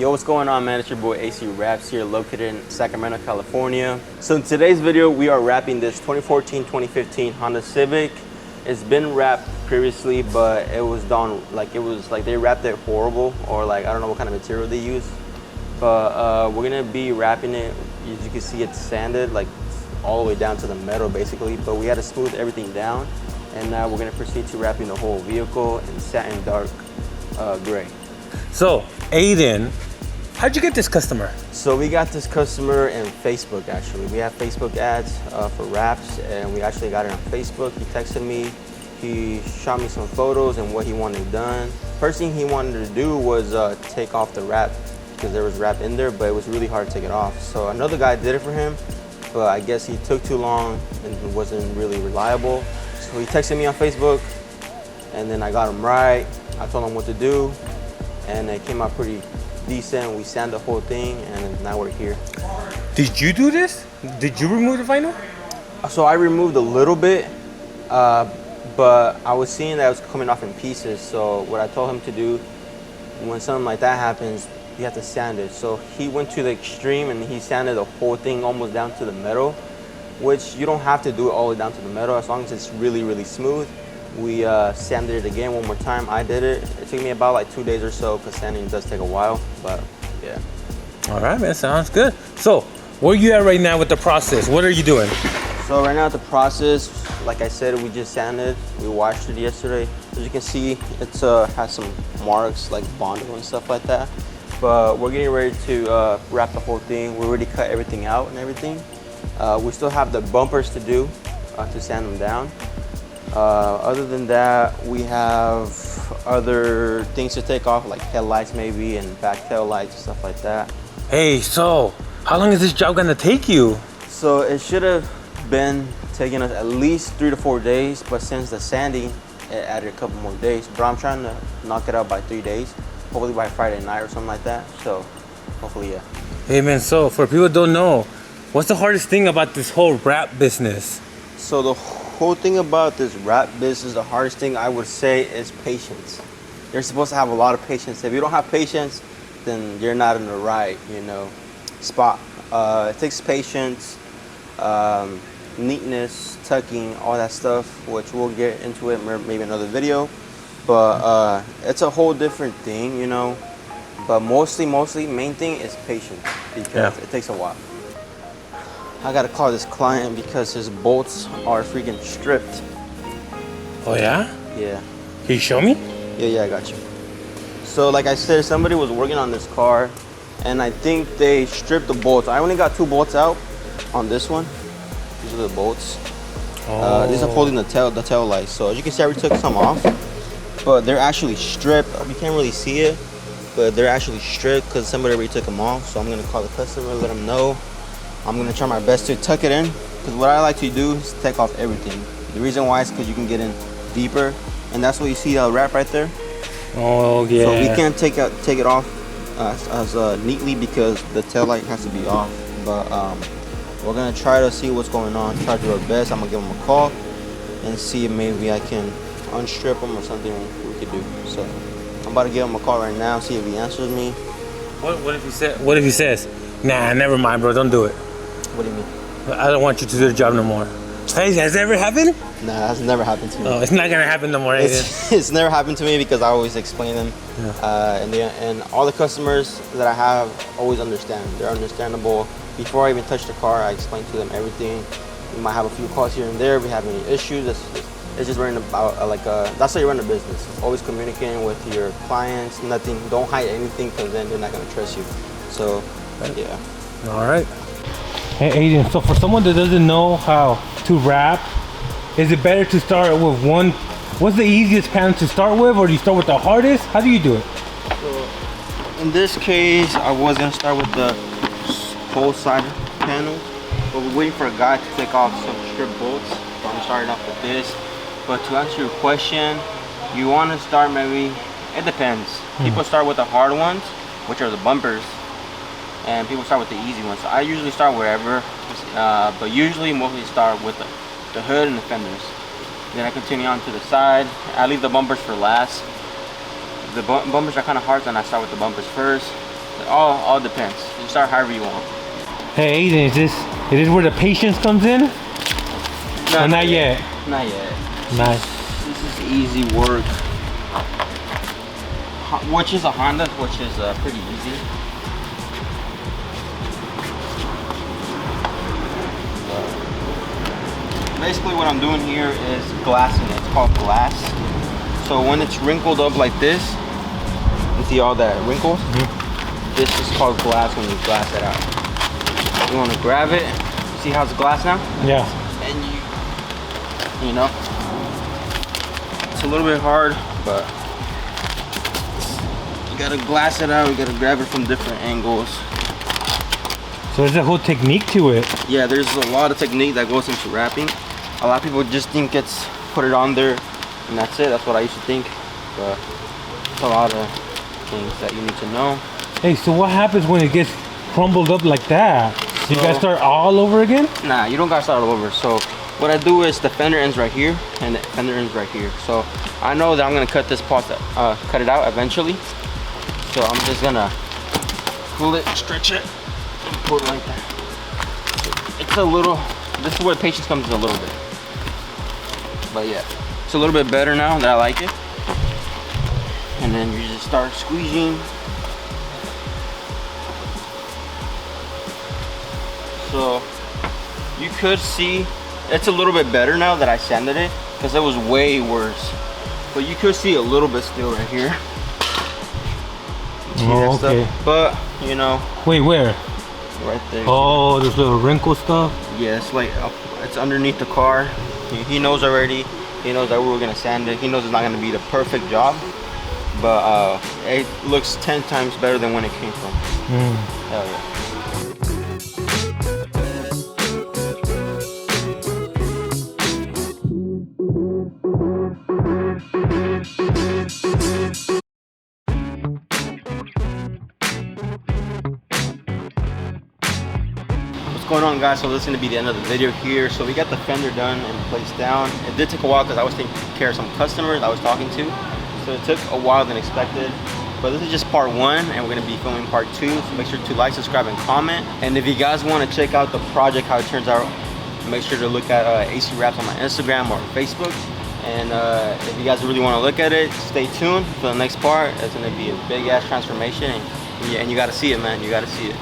Yo, what's going on, man? It's your boy AC Raps here, located in Sacramento, California. So in today's video, we are wrapping this 2014-2015 Honda Civic. It's been wrapped previously, but it was done like they wrapped it horrible, or like I don't know what kind of material they use. But we're gonna be wrapping it. As you can see, it's sanded like all the way down to the metal, basically. But we had to smooth everything down, and now we're gonna proceed to wrapping the whole vehicle in satin dark gray. So, Aiden, how'd you get this customer? So we got this customer in Facebook, actually. We have Facebook ads for wraps, and we actually got it on Facebook. He texted me, he shot me some photos and what he wanted done. First thing he wanted to do was take off the wrap, because there was wrap in there, but it was really hard to take it off. So another guy did it for him, but I guess he took too long and wasn't really reliable. So he texted me on Facebook, and then I got him right. I told him what to do, and it came out pretty decent. We sanded the whole thing, and now we're here. Did you do this? Did you remove the vinyl? So I removed a little bit, but I was seeing that it was coming off in pieces. So what I told him to do, when something like that happens, you have to sand it. So he went to the extreme and he sanded the whole thing almost down to the metal, which you don't have to do it all the way down to the metal as long as it's really, really smooth. We sanded it again one more time. I did it. It took me about like 2 days or so, because sanding does take a while, but yeah. All right, man, sounds good. So, where you at right now with the process? What are you doing? So right now the process, like I said, we just sanded. We washed it yesterday. As you can see, it's has some marks like Bondo and stuff like that. But we're getting ready to wrap the whole thing. We already cut everything out and everything. We still have the bumpers to do to sand them down. Other than that, we have other things to take off, like headlights maybe, and back tail lights, stuff like that. Hey, so how long is this job gonna take you? So it should have been taking us at least 3 to 4 days, but since the sanding, it added a couple more days. But I'm trying to knock it out by 3 days, hopefully by Friday night or something like that. So hopefully, yeah. Hey, man, so for people who don't know, what's the hardest thing about this whole wrap business? So the whole thing about this wrap business, the hardest thing I would say is patience. You're supposed to have a lot of patience. If you don't have patience, then you're not in the right, spot. It takes patience, neatness, tucking, all that stuff, which we'll get into it maybe another video. But it's a whole different thing, But mostly, main thing is patience, because it takes a while. I gotta call this client because his bolts are freaking stripped. Oh, yeah? Yeah. Can you show me? Yeah, I got you. So like I said, somebody was working on this car, and I think they stripped the bolts. I only got 2 bolts out on this one. These are the bolts. These are holding the tail lights. So as you can see, I already took some off, but they're actually stripped. You can't really see it, but they're actually stripped because somebody already took them off. So I'm gonna call the customer, let them know. I'm gonna try my best to tuck it in, because what I like to do is take off everything. The reason why is because you can get in deeper, and that's what you see the wrap right there. Oh, yeah. So we can't take it off as neatly because the tail light has to be off. But we're gonna try to see what's going on. Try to do our best. I'm gonna give him a call and see if maybe I can unstrip him or something we could do. So I'm about to give him a call right now, see if he answers me. What if he says, nah, never mind, bro, don't do it? What do you mean? I don't want you to do the job no more. Hey, has that ever happened? Nah, that's never happened to me. Oh, it's not gonna happen no more. It's never happened to me because I always explain them, and all the customers that I have always understand. They're understandable. Before I even touch the car, I explain to them everything. We might have a few calls here and there. If we have any issues, it's just running about that's how you run a business. Always communicating with your clients. Nothing. Don't hide anything, because then they're not gonna trust you. So, yeah. All right. Hey, Aiden, so for someone that doesn't know how to wrap, is it better to start with one? What's the easiest panel to start with, or do you start with the hardest? How do you do it? So, in this case, I was gonna start with the whole side panel, but we're waiting for a guy to take off some strip bolts. So I'm starting off with this. But to answer your question, you want to start maybe, it depends. People start with the hard ones, which are the bumpers, and people start with the easy ones. So I usually start wherever, but usually mostly start with the hood and the fenders. Then I continue on to the side. I leave the bumpers for last. The bumpers are kind of hard, so I start with the bumpers first. All depends. You start however you want. Hey, Aiden, is this where the patience comes in? Or not yet? Not yet. Nice. This is easy work. Which is a Honda, which is pretty easy. Basically what I'm doing here is glassing it. It's called glass. So when it's wrinkled up like this, you see all that wrinkles? This is called glass when you glass it out. You want to grab it. See how it's glass now? Yeah. And you know, it's a little bit hard, but you gotta glass it out. You gotta grab it from different angles. So there's a whole technique to it. Yeah, there's a lot of technique that goes into wrapping. A lot of people just think it's put it on there and that's it. That's what I used to think, but it's a lot of things that you need to know. Hey, so what happens when it gets crumbled up like that? You gotta start all over again? Nah, you don't gotta start all over. So what I do is the fender ends right here and the fender ends right here. So I know that I'm gonna cut this part, cut it out eventually. So I'm just gonna pull it, stretch it, and pull it like that. It's a little, this is where patience comes in a little bit. But yeah, it's a little bit better now that I like it. And then you just start squeezing. So you could see it's a little bit better now that I sanded it, because it was way worse. But you could see a little bit still right here. Oh, okay. Stuff. But you know. Wait, where? Right there. Oh, there's little wrinkle stuff. Yeah, it's like it's underneath the car. He knows already. He knows that we were gonna sand it. He knows it's not gonna be the perfect job, but it looks 10 times better than when it came from. Hell yeah. What's going on, guys? So this is going to be the end of the video here. So we got the fender done and placed down. It did take a while because I was taking care of some customers I was talking to, so it took a while than expected. But this is just part 1 and we're going to be filming part 2. So make sure to like, subscribe, and comment. And if you guys want to check out the project, how it turns out, make sure to look at AC Wraps on my Instagram or Facebook. And if you guys really want to look at it, stay tuned for the next part. It's going to be a big ass transformation, and you got to see it, man. You got to see it.